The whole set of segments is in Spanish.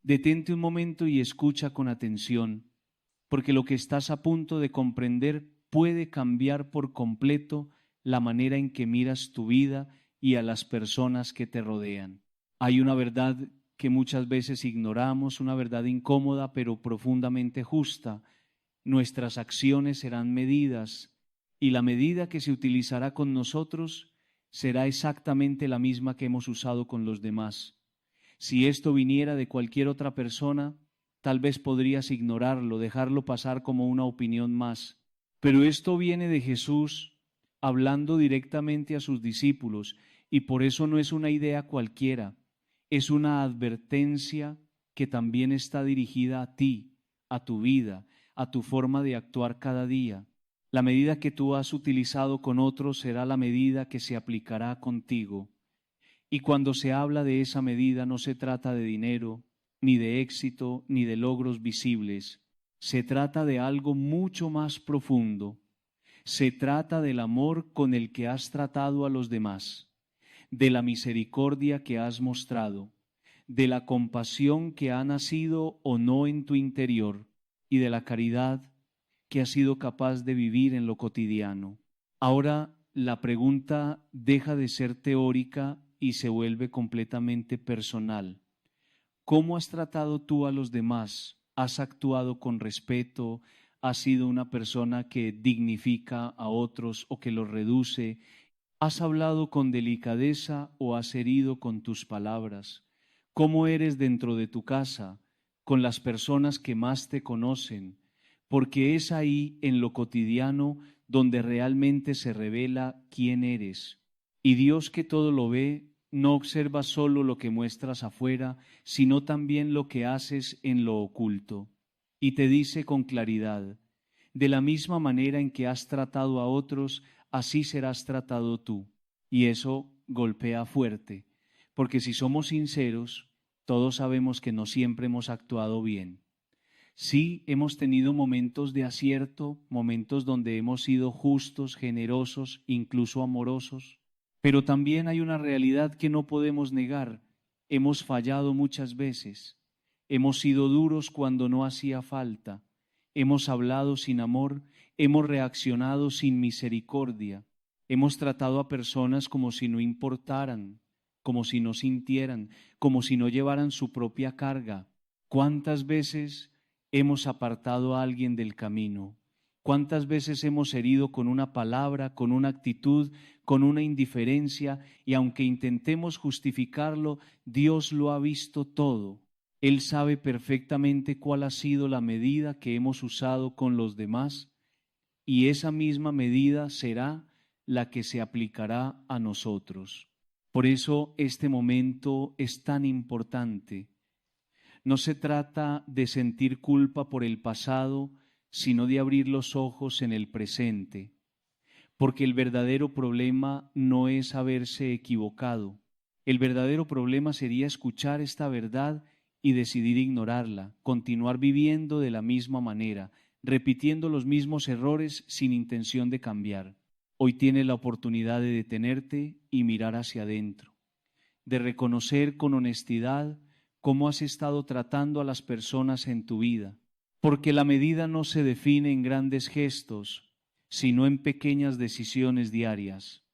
Detente un momento y escucha con atención, porque lo que estás a punto de comprender puede cambiar por completo la manera en que miras tu vida y a las personas que te rodean. Hay una verdad que muchas veces ignoramos, una verdad incómoda pero profundamente justa. Nuestras acciones serán medidas y la medida que se utilizará con nosotros será exactamente la misma que hemos usado con los demás. Si esto viniera de cualquier otra persona, tal vez podrías ignorarlo, dejarlo pasar como una opinión más. Pero esto viene de Jesús hablando directamente a sus discípulos y por eso no es una idea cualquiera, es una advertencia que también está dirigida a ti, a tu vida, a tu forma de actuar cada día. La medida que tú has utilizado con otros será la medida que se aplicará contigo. Y cuando se habla de esa medida no se trata de dinero, ni de éxito, ni de logros visibles. Se trata de algo mucho más profundo. Se trata del amor con el que has tratado a los demás, de la misericordia que has mostrado, de la compasión que ha nacido o no en tu interior y de la caridad que has sido capaz de vivir en lo cotidiano. Ahora la pregunta deja de ser teórica y se vuelve completamente personal. ¿Cómo has tratado tú a los demás? ¿Has actuado con respeto? ¿Has sido una persona que dignifica a otros o que los reduce? ¿Has hablado con delicadeza o has herido con tus palabras? ¿Cómo eres dentro de tu casa, con las personas que más te conocen? Porque es ahí, en lo cotidiano, donde realmente se revela quién eres. Y Dios, que todo lo ve, no observa solo lo que muestras afuera, sino también lo que haces en lo oculto. Y te dice con claridad: de la misma manera en que has tratado a otros, así serás tratado tú. Y eso golpea fuerte, porque si somos sinceros, todos sabemos que no siempre hemos actuado bien. Sí, hemos tenido momentos de acierto, momentos donde hemos sido justos, generosos, incluso amorosos, pero también hay una realidad que no podemos negar. Hemos fallado muchas veces, hemos sido duros cuando no hacía falta, hemos hablado sin amor, hemos reaccionado sin misericordia, hemos tratado a personas como si no importaran, como si no sintieran, como si no llevaran su propia carga. ¿Cuántas veces hemos apartado a alguien del camino? ¿Cuántas veces hemos herido con una palabra, con una actitud, con una indiferencia? Y aunque intentemos justificarlo, Dios lo ha visto todo. Él sabe perfectamente cuál ha sido la medida que hemos usado con los demás, y esa misma medida será la que se aplicará a nosotros. Por eso este momento es tan importante. No se trata de sentir culpa por el pasado, sino de abrir los ojos en el presente, porque el verdadero problema no es haberse equivocado. El verdadero problema sería escuchar esta verdad y decidir ignorarla, continuar viviendo de la misma manera, repitiendo los mismos errores sin intención de cambiar. Hoy tienes la oportunidad de detenerte y mirar hacia adentro, de reconocer con honestidad cómo has estado tratando a las personas en tu vida, porque la medida no se define en grandes gestos, sino en pequeñas decisiones diarias,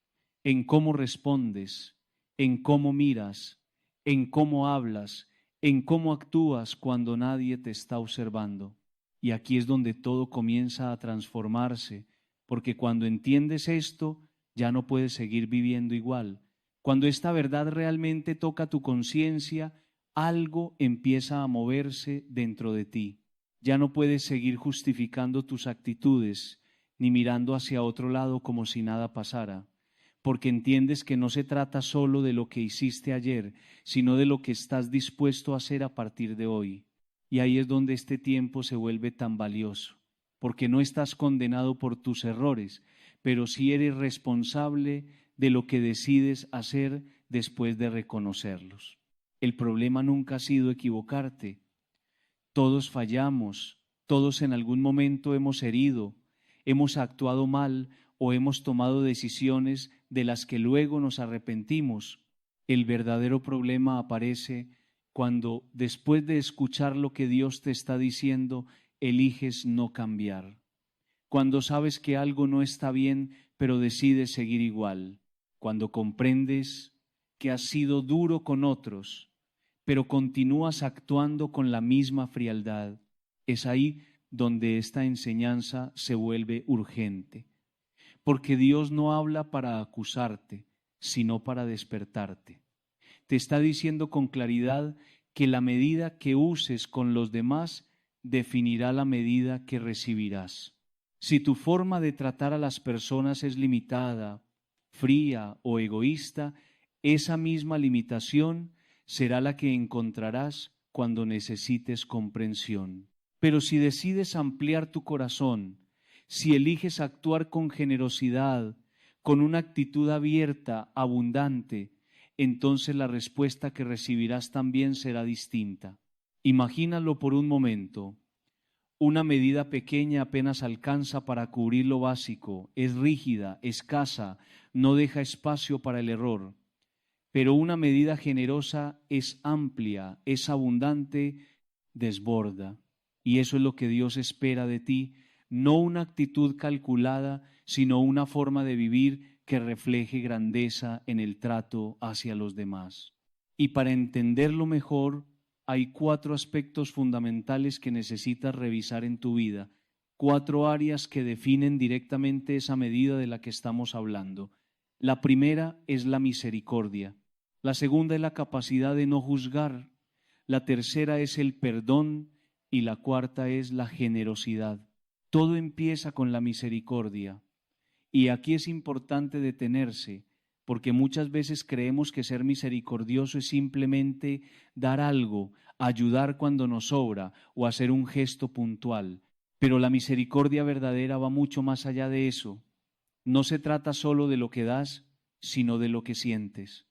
en cómo respondes, en cómo miras, en cómo hablas, en cómo actúas cuando nadie te está observando. Y aquí es donde todo comienza a transformarse, porque cuando entiendes esto, ya no puedes seguir viviendo igual. Cuando esta verdad realmente toca tu conciencia, algo empieza a moverse dentro de ti. Ya no puedes seguir justificando tus actitudes, ni mirando hacia otro lado como si nada pasara, porque entiendes que no se trata solo de lo que hiciste ayer, sino de lo que estás dispuesto a hacer a partir de hoy. Y ahí es donde este tiempo se vuelve tan valioso, porque no estás condenado por tus errores, pero sí eres responsable de lo que decides hacer después de reconocerlos. El problema nunca ha sido equivocarte. Todos fallamos, todos en algún momento hemos herido, hemos actuado mal o hemos tomado decisiones de las que luego nos arrepentimos. El verdadero problema aparece cuando después de escuchar lo que Dios te está diciendo, eliges no cambiar. Cuando sabes que algo no está bien, pero decides seguir igual. Cuando comprendes que has sido duro con otros, pero continúas actuando con la misma frialdad. Es ahí donde esta enseñanza se vuelve urgente. Porque Dios no habla para acusarte, sino para despertarte. Te está diciendo con claridad que la medida que uses con los demás definirá la medida que recibirás. Si tu forma de tratar a las personas es limitada, fría o egoísta, esa misma limitación será la que encontrarás cuando necesites comprensión. Pero si decides ampliar tu corazón, si eliges actuar con generosidad, con una actitud abierta, abundante, entonces la respuesta que recibirás también será distinta. Imagínalo por un momento. Una medida pequeña apenas alcanza para cubrir lo básico, es rígida, escasa, no deja espacio para el error. Pero una medida generosa es amplia, es abundante, desborda. Y eso es lo que Dios espera de ti, no una actitud calculada, sino una forma de vivir que refleje grandeza en el trato hacia los demás. Y para entenderlo mejor, hay 4 aspectos fundamentales que necesitas revisar en tu vida, 4 áreas que definen directamente esa medida de la que estamos hablando. La primera es la misericordia. La segunda es la capacidad de no juzgar. La tercera es el perdón y la cuarta es la generosidad. Todo empieza con la misericordia. Y aquí es importante detenerse, porque muchas veces creemos que ser misericordioso es simplemente dar algo, ayudar cuando nos sobra o hacer un gesto puntual. Pero la misericordia verdadera va mucho más allá de eso. No se trata solo de lo que das, sino de lo que sientes.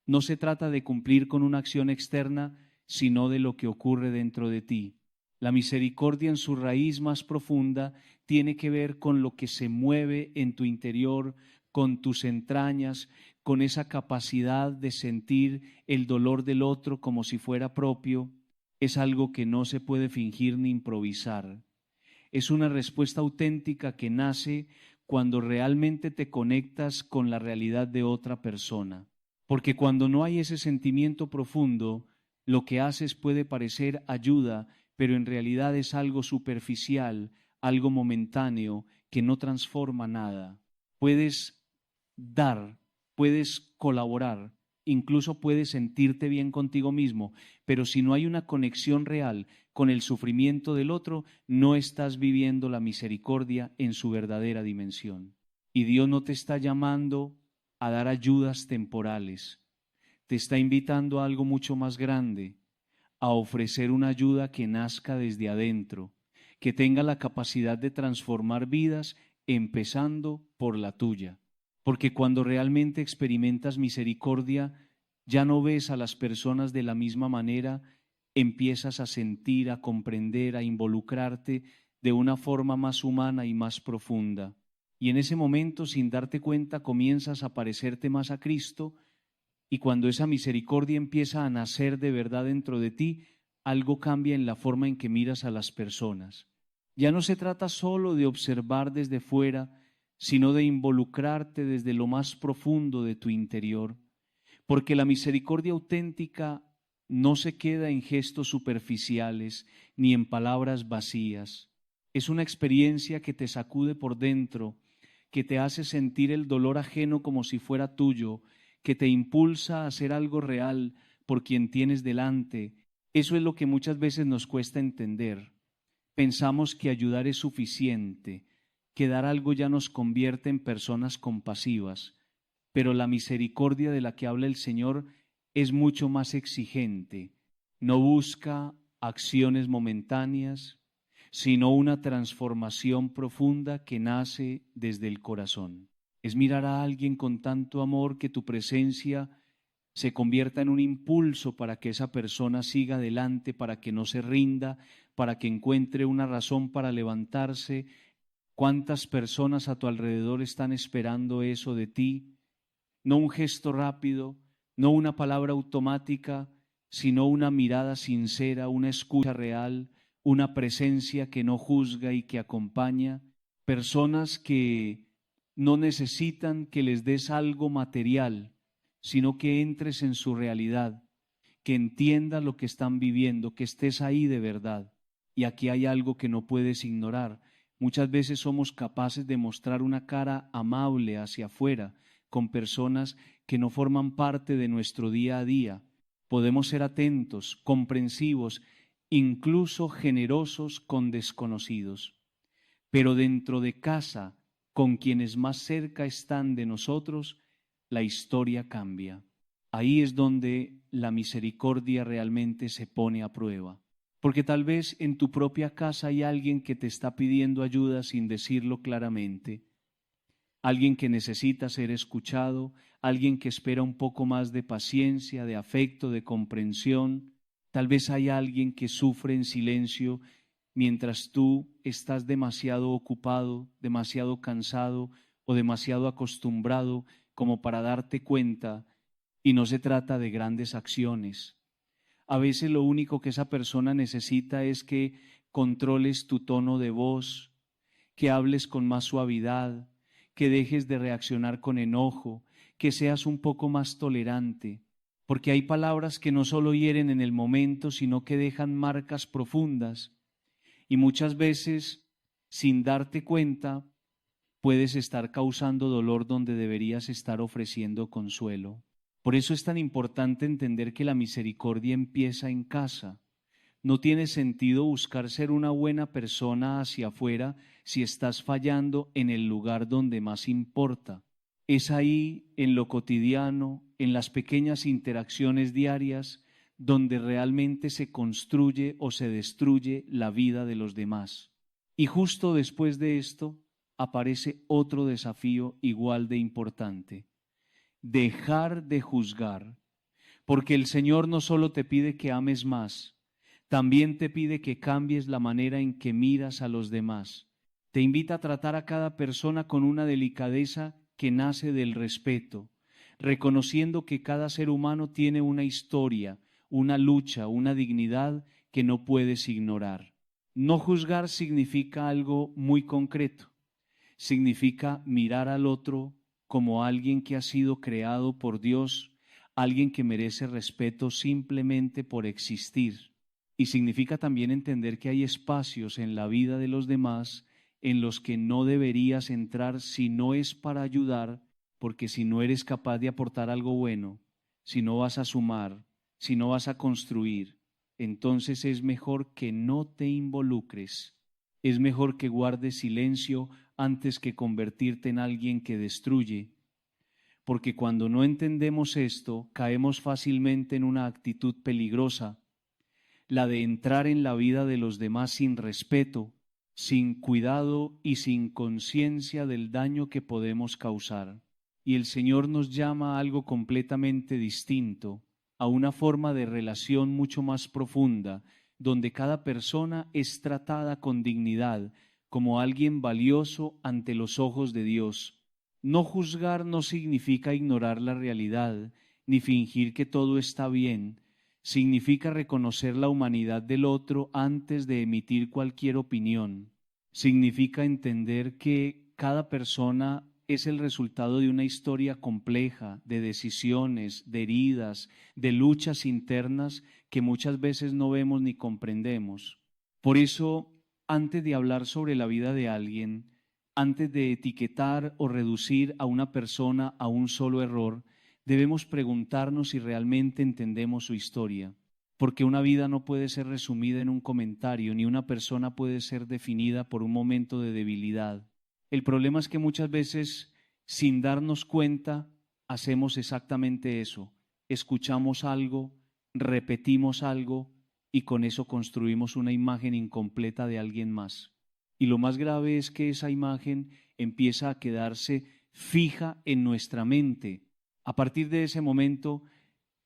No se trata de cumplir con una acción externa, sino de lo que ocurre dentro de ti. La misericordia en su raíz más profunda tiene que ver con lo que se mueve en tu interior, con tus entrañas, con esa capacidad de sentir el dolor del otro como si fuera propio. Es algo que no se puede fingir ni improvisar. Es una respuesta auténtica que nace cuando realmente te conectas con la realidad de otra persona. Porque cuando no hay ese sentimiento profundo, lo que haces puede parecer ayuda, pero en realidad es algo superficial, algo momentáneo, que no transforma nada. Puedes dar, puedes colaborar, incluso puedes sentirte bien contigo mismo, pero si no hay una conexión real con el sufrimiento del otro, no estás viviendo la misericordia en su verdadera dimensión. Y Dios no te está llamando a dar ayudas temporales, te está invitando a algo mucho más grande, a ofrecer una ayuda que nazca desde adentro, que tenga la capacidad de transformar vidas, empezando por la tuya. Porque cuando realmente experimentas misericordia, ya no ves a las personas de la misma manera, empiezas a sentir, a comprender, a involucrarte de una forma más humana y más profunda. Y en ese momento, sin darte cuenta, comienzas a parecerte más a Cristo, y cuando esa misericordia empieza a nacer de verdad dentro de ti, algo cambia en la forma en que miras a las personas. Ya no se trata solo de observar desde fuera, sino de involucrarte desde lo más profundo de tu interior, porque la misericordia auténtica no se queda en gestos superficiales ni en palabras vacías. Es una experiencia que te sacude por dentro, que te hace sentir el dolor ajeno como si fuera tuyo, que te impulsa a hacer algo real por quien tienes delante. Eso es lo que muchas veces nos cuesta entender. Pensamos que ayudar es suficiente, que dar algo ya nos convierte en personas compasivas, pero la misericordia de la que habla el Señor es mucho más exigente. No busca acciones momentáneas, sino una transformación profunda que nace desde el corazón. Es mirar a alguien con tanto amor que tu presencia se convierta en un impulso para que esa persona siga adelante, para que no se rinda, para que encuentre una razón para levantarse. ¿Cuántas personas a tu alrededor están esperando eso de ti? No un gesto rápido, no una palabra automática, sino una mirada sincera, una escucha real, una presencia que no juzga y que acompaña, personas que no necesitan que les des algo material, sino que entres en su realidad, que entiendas lo que están viviendo, que estés ahí de verdad. Y aquí hay algo que no puedes ignorar. Muchas veces somos capaces de mostrar una cara amable hacia afuera con personas que no forman parte de nuestro día a día. Podemos ser atentos, comprensivos, incluso generosos con desconocidos. Pero dentro de casa, con quienes más cerca están de nosotros, la historia cambia. Ahí es donde la misericordia realmente se pone a prueba. Porque tal vez en tu propia casa hay alguien que te está pidiendo ayuda sin decirlo claramente, alguien que necesita ser escuchado, alguien que espera un poco más de paciencia, de afecto, de comprensión. Tal vez hay alguien que sufre en silencio mientras tú estás demasiado ocupado, demasiado cansado o demasiado acostumbrado como para darte cuenta, y no se trata de grandes acciones. A veces lo único que esa persona necesita es que controles tu tono de voz, que hables con más suavidad, que dejes de reaccionar con enojo, que seas un poco más tolerante, porque hay palabras que no solo hieren en el momento, sino que dejan marcas profundas. Y muchas veces, sin darte cuenta, puedes estar causando dolor donde deberías estar ofreciendo consuelo. Por eso es tan importante entender que la misericordia empieza en casa. No tiene sentido buscar ser una buena persona hacia afuera si estás fallando en el lugar donde más importa. Es ahí, en lo cotidiano, en las pequeñas interacciones diarias, donde realmente se construye o se destruye la vida de los demás. Y justo después de esto aparece otro desafío igual de importante: dejar de juzgar, porque el Señor no solo te pide que ames más, también te pide que cambies la manera en que miras a los demás. Te invita a tratar a cada persona con una delicadeza que nace del respeto, reconociendo que cada ser humano tiene una historia, una lucha, una dignidad que no puedes ignorar. No juzgar significa algo muy concreto. Significa mirar al otro como alguien que ha sido creado por Dios, alguien que merece respeto simplemente por existir. Y significa también entender que hay espacios en la vida de los demás en los que no deberías entrar si no es para ayudar, porque si no eres capaz de aportar algo bueno, si no vas a sumar, si no vas a construir, entonces es mejor que no te involucres. Es mejor que guardes silencio antes que convertirte en alguien que destruye. Porque cuando no entendemos esto, caemos fácilmente en una actitud peligrosa, la de entrar en la vida de los demás sin respeto, sin cuidado y sin conciencia del daño que podemos causar. Y el Señor nos llama a algo completamente distinto, a una forma de relación mucho más profunda, donde cada persona es tratada con dignidad, como alguien valioso ante los ojos de Dios. No juzgar no significa ignorar la realidad, ni fingir que todo está bien. Significa reconocer la humanidad del otro antes de emitir cualquier opinión. Significa entender que cada persona es el resultado de una historia compleja, de decisiones, de heridas, de luchas internas que muchas veces no vemos ni comprendemos. Por eso, antes de hablar sobre la vida de alguien, antes de etiquetar o reducir a una persona a un solo error, debemos preguntarnos si realmente entendemos su historia, porque una vida no puede ser resumida en un comentario, ni una persona puede ser definida por un momento de debilidad. El problema es que muchas veces, sin darnos cuenta, hacemos exactamente eso. Escuchamos algo, repetimos algo y con eso construimos una imagen incompleta de alguien más. Y lo más grave es que esa imagen empieza a quedarse fija en nuestra mente. A partir de ese momento,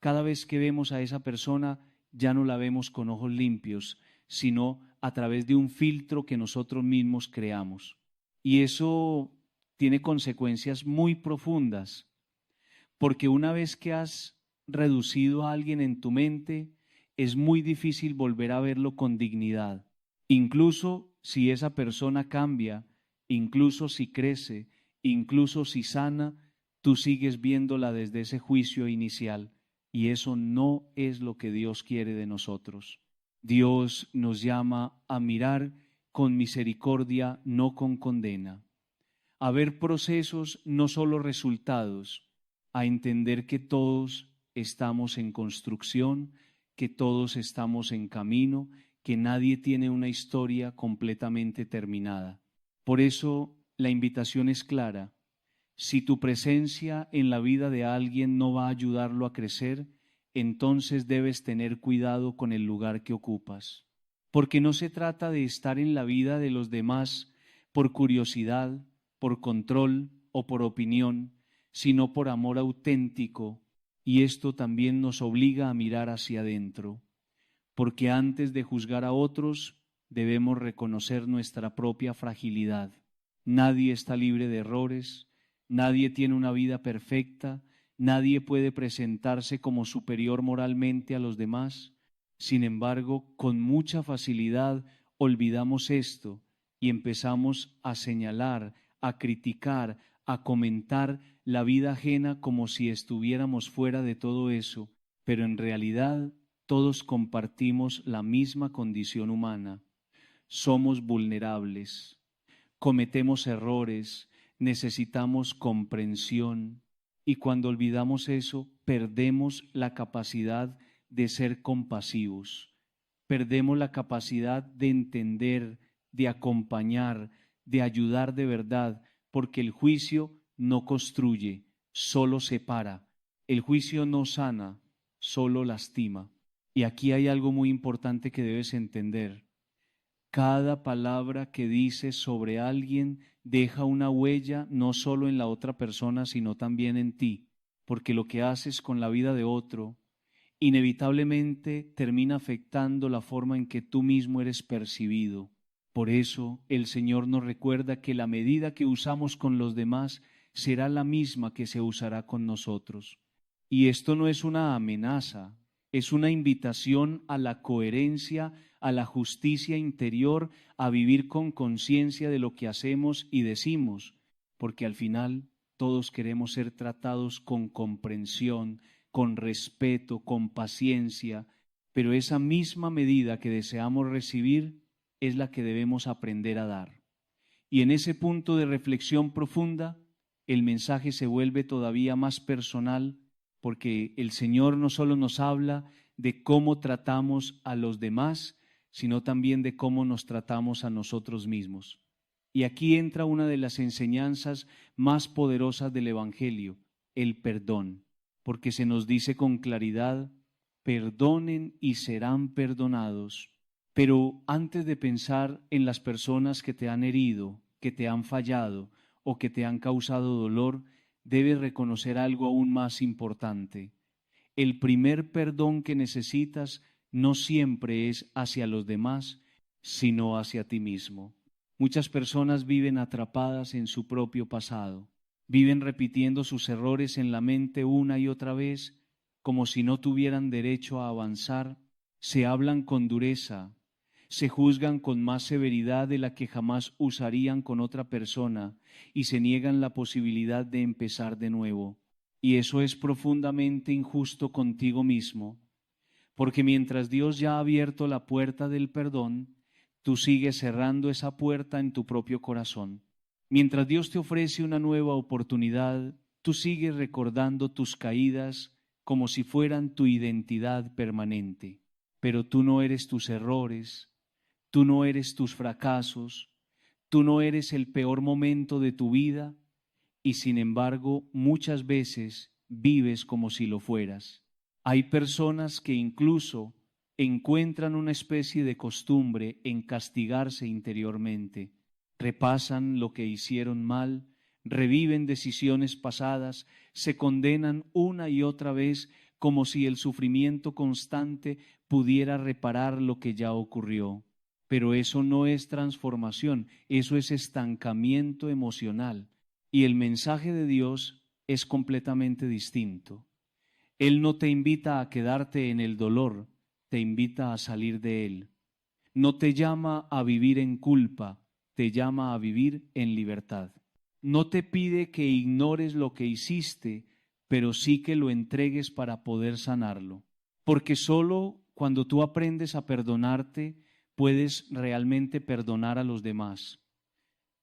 cada vez que vemos a esa persona, ya no la vemos con ojos limpios, sino a través de un filtro que nosotros mismos creamos. Y eso tiene consecuencias muy profundas, porque una vez que has reducido a alguien en tu mente, es muy difícil volver a verlo con dignidad. Incluso si esa persona cambia, incluso si crece, incluso si sana, tú sigues viéndola desde ese juicio inicial. Y eso no es lo que Dios quiere de nosotros. Dios nos llama a mirar con misericordia, no con condena. A ver procesos, no solo resultados. A entender que todos estamos en construcción, que todos estamos en camino, que nadie tiene una historia completamente terminada. Por eso la invitación es clara. Si tu presencia en la vida de alguien no va a ayudarlo a crecer, entonces debes tener cuidado con el lugar que ocupas. Porque no se trata de estar en la vida de los demás por curiosidad, por control o por opinión, sino por amor auténtico, y esto también nos obliga a mirar hacia adentro, porque antes de juzgar a otros debemos reconocer nuestra propia fragilidad. Nadie está libre de errores, nadie tiene una vida perfecta, nadie puede presentarse como superior moralmente a los demás. Sin embargo, con mucha facilidad olvidamos esto y empezamos a señalar, a criticar, a comentar la vida ajena como si estuviéramos fuera de todo eso, pero en realidad todos compartimos la misma condición humana. Somos vulnerables, cometemos errores, necesitamos comprensión y cuando olvidamos eso, perdemos la capacidad de ser compasivos, perdemos la capacidad de entender, de acompañar, de ayudar de verdad, porque el juicio no construye, solo separa. El juicio no sana, solo lastima. Y aquí hay algo muy importante que debes entender. Cada palabra que dices sobre alguien deja una huella no solo en la otra persona, sino también en ti, porque lo que haces con la vida de otro inevitablemente termina afectando la forma en que tú mismo eres percibido. Por eso el Señor nos recuerda que la medida que usamos con los demás será la misma que se usará con nosotros. Y esto no es una amenaza, es una invitación a la coherencia, a la justicia interior, a vivir con conciencia de lo que hacemos y decimos, porque al final todos queremos ser tratados con comprensión, con respeto, con paciencia, pero esa misma medida que deseamos recibir es la que debemos aprender a dar. Y en ese punto de reflexión profunda, el mensaje se vuelve todavía más personal, porque el Señor no solo nos habla de cómo tratamos a los demás, sino también de cómo nos tratamos a nosotros mismos. Y aquí entra una de las enseñanzas más poderosas del Evangelio, el perdón, porque se nos dice con claridad, perdonen y serán perdonados. Pero antes de pensar en las personas que te han herido, que te han fallado o que te han causado dolor, debes reconocer algo aún más importante. El primer perdón que necesitas no siempre es hacia los demás, sino hacia ti mismo. Muchas personas viven atrapadas en su propio pasado, viven repitiendo sus errores en la mente una y otra vez, como si no tuvieran derecho a avanzar, se hablan con dureza, se juzgan con más severidad de la que jamás usarían con otra persona y se niegan la posibilidad de empezar de nuevo. Y eso es profundamente injusto contigo mismo, porque mientras Dios ya ha abierto la puerta del perdón, tú sigues cerrando esa puerta en tu propio corazón. Mientras Dios te ofrece una nueva oportunidad, tú sigues recordando tus caídas como si fueran tu identidad permanente. Pero tú no eres tus errores, tú no eres tus fracasos, tú no eres el peor momento de tu vida y sin embargo muchas veces vives como si lo fueras. Hay personas que incluso encuentran una especie de costumbre en castigarse interiormente. Repasan lo que hicieron mal, reviven decisiones pasadas, se condenan una y otra vez como si el sufrimiento constante pudiera reparar lo que ya ocurrió. Pero eso no es transformación, eso es estancamiento emocional. Y el mensaje de Dios es completamente distinto. Él no te invita a quedarte en el dolor, te invita a salir de él. No te llama a vivir en culpa, te llama a vivir en libertad. No te pide que ignores lo que hiciste, pero sí que lo entregues para poder sanarlo. Porque solo cuando tú aprendes a perdonarte, puedes realmente perdonar a los demás.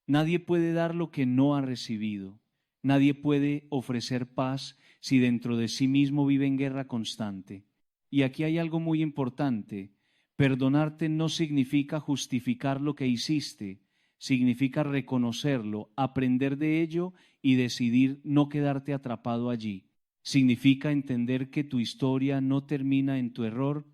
Nadie puede dar lo que no ha recibido. Nadie puede ofrecer paz si dentro de sí mismo vive en guerra constante. Y aquí hay algo muy importante. Perdonarte no significa justificar lo que hiciste, significa reconocerlo, aprender de ello y decidir no quedarte atrapado allí. Significa entender que tu historia no termina en tu error,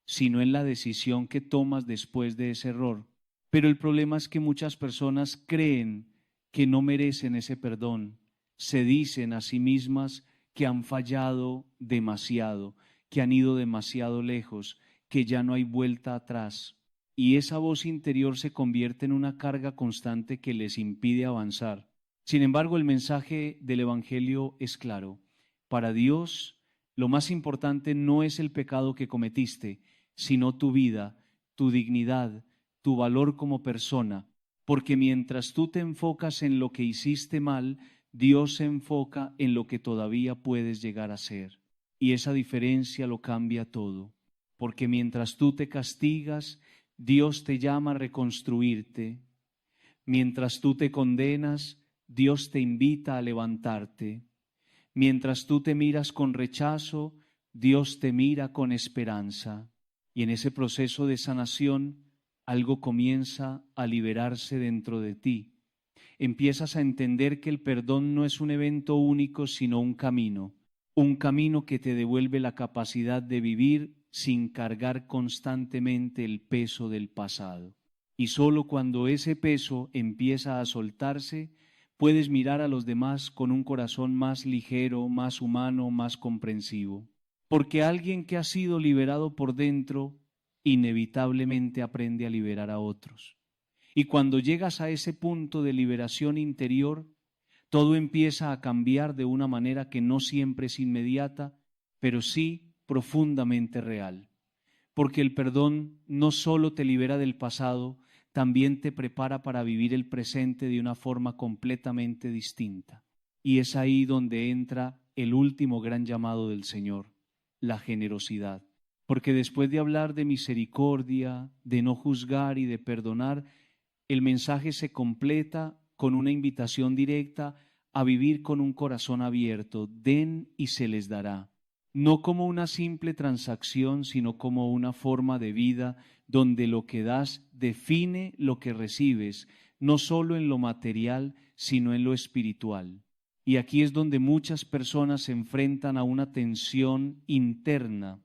sino en la decisión que tomas después de ese error. Pero el problema es que muchas personas creen que no merecen ese perdón. Se dicen a sí mismas que han fallado demasiado, que han ido demasiado lejos, que ya no hay vuelta atrás. Y esa voz interior se convierte en una carga constante que les impide avanzar. Sin embargo, el mensaje del Evangelio es claro. Para Dios, lo más importante no es el pecado que cometiste, sino tu vida, tu dignidad, tu valor como persona. Porque mientras tú te enfocas en lo que hiciste mal, Dios se enfoca en lo que todavía puedes llegar a ser. Y esa diferencia lo cambia todo. Porque mientras tú te castigas, Dios te llama a reconstruirte. Mientras tú te condenas, Dios te invita a levantarte. Mientras tú te miras con rechazo, Dios te mira con esperanza. Y en ese proceso de sanación, algo comienza a liberarse dentro de ti. Empiezas a entender que el perdón no es un evento único, sino un camino que te devuelve la capacidad de vivir sin cargar constantemente el peso del pasado. Y solo cuando ese peso empieza a soltarse, puedes mirar a los demás con un corazón más ligero, más humano, más comprensivo. Porque alguien que ha sido liberado por dentro, inevitablemente aprende a liberar a otros. Y cuando llegas a ese punto de liberación interior, todo empieza a cambiar de una manera que no siempre es inmediata, pero sí profundamente real. Porque el perdón no solo te libera del pasado, también te prepara para vivir el presente de una forma completamente distinta. Y es ahí donde entra el último gran llamado del Señor, la generosidad. Porque después de hablar de misericordia, de no juzgar y de perdonar, el mensaje se completa con una invitación directa a vivir con un corazón abierto. Den y se les dará. No como una simple transacción, sino como una forma de vida donde lo que das define lo que recibes, no solo en lo material, sino en lo espiritual. Y aquí es donde muchas personas se enfrentan a una tensión interna,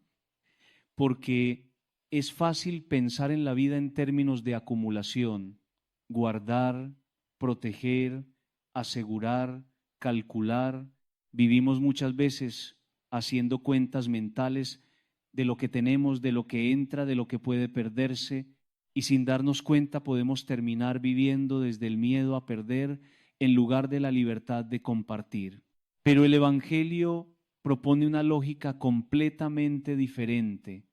porque es fácil pensar en la vida en términos de acumulación, guardar, proteger, asegurar, calcular. Vivimos muchas veces haciendo cuentas mentales de lo que tenemos, de lo que entra, de lo que puede perderse, y sin darnos cuenta podemos terminar viviendo desde el miedo a perder en lugar de la libertad de compartir. Pero el Evangelio propone una lógica completamente diferente,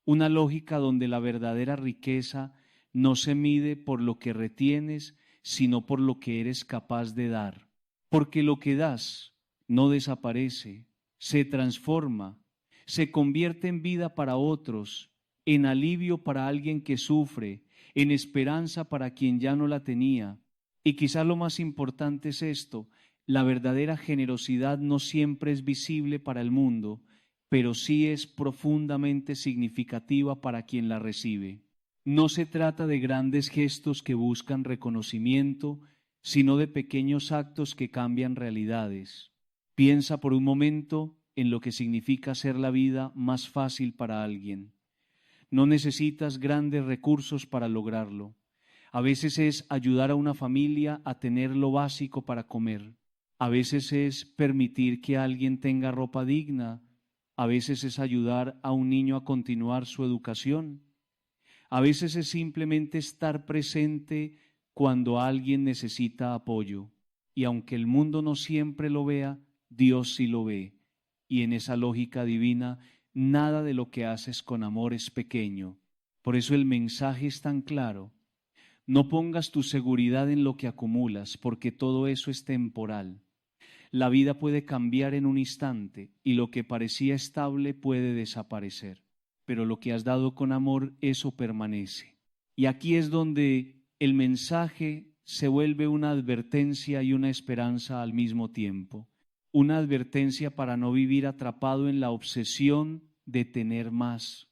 una lógica donde la verdadera riqueza no se mide por lo que retienes, sino por lo que eres capaz de dar. Porque lo que das no desaparece, se transforma, se convierte en vida para otros, en alivio para alguien que sufre, en esperanza para quien ya no la tenía. Y quizá lo más importante es esto: la verdadera generosidad no siempre es visible para el mundo, pero sí es profundamente significativa para quien la recibe. No se trata de grandes gestos que buscan reconocimiento, sino de pequeños actos que cambian realidades. Piensa por un momento en lo que significa hacer la vida más fácil para alguien. No necesitas grandes recursos para lograrlo. A veces es ayudar a una familia a tener lo básico para comer. A veces es permitir que alguien tenga ropa digna. A veces es ayudar a un niño a continuar su educación. A veces es simplemente estar presente cuando alguien necesita apoyo. Y aunque el mundo no siempre lo vea, Dios sí lo ve. Y en esa lógica divina Nada de lo que haces con amor es pequeño. Por eso el mensaje es tan claro. No pongas tu seguridad en lo que acumulas, porque todo eso es temporal. La vida puede cambiar en un instante y lo que parecía estable puede desaparecer. Pero lo que has dado con amor, eso permanece. Y aquí es donde el mensaje se vuelve una advertencia y una esperanza al mismo tiempo. Una advertencia para no vivir atrapado en la obsesión de tener más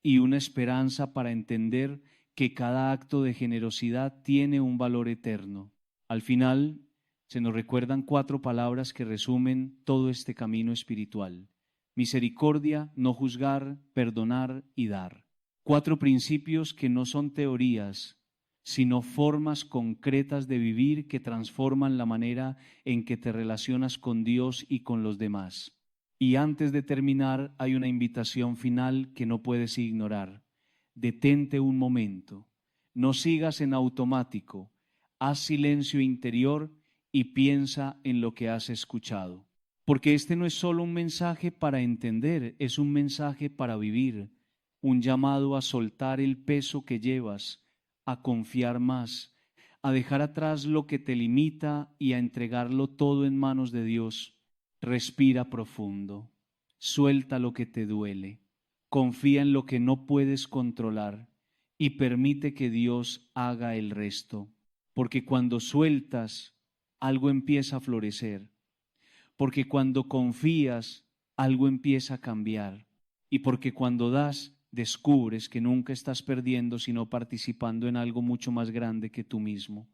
y una esperanza para entender que cada acto de generosidad tiene un valor eterno. Al final se nos recuerdan 4 palabras que resumen todo este camino espiritual: misericordia, no juzgar, perdonar y dar. 4 principios que no son teorías, sino formas concretas de vivir que transforman la manera en que te relacionas con Dios y con los demás. Y antes de terminar, hay una invitación final que no puedes ignorar. Detente un momento, no sigas en automático, haz silencio interior y piensa en lo que has escuchado. Porque este no es solo un mensaje para entender, es un mensaje para vivir, un llamado a soltar el peso que llevas, a confiar más, a dejar atrás lo que te limita y a entregarlo todo en manos de Dios. Respira profundo, suelta lo que te duele, confía en lo que no puedes controlar y permite que Dios haga el resto. Porque cuando sueltas, algo empieza a florecer. Porque cuando confías, algo empieza a cambiar. Y porque cuando das, descubres que nunca estás perdiendo, sino participando en algo mucho más grande que tú mismo.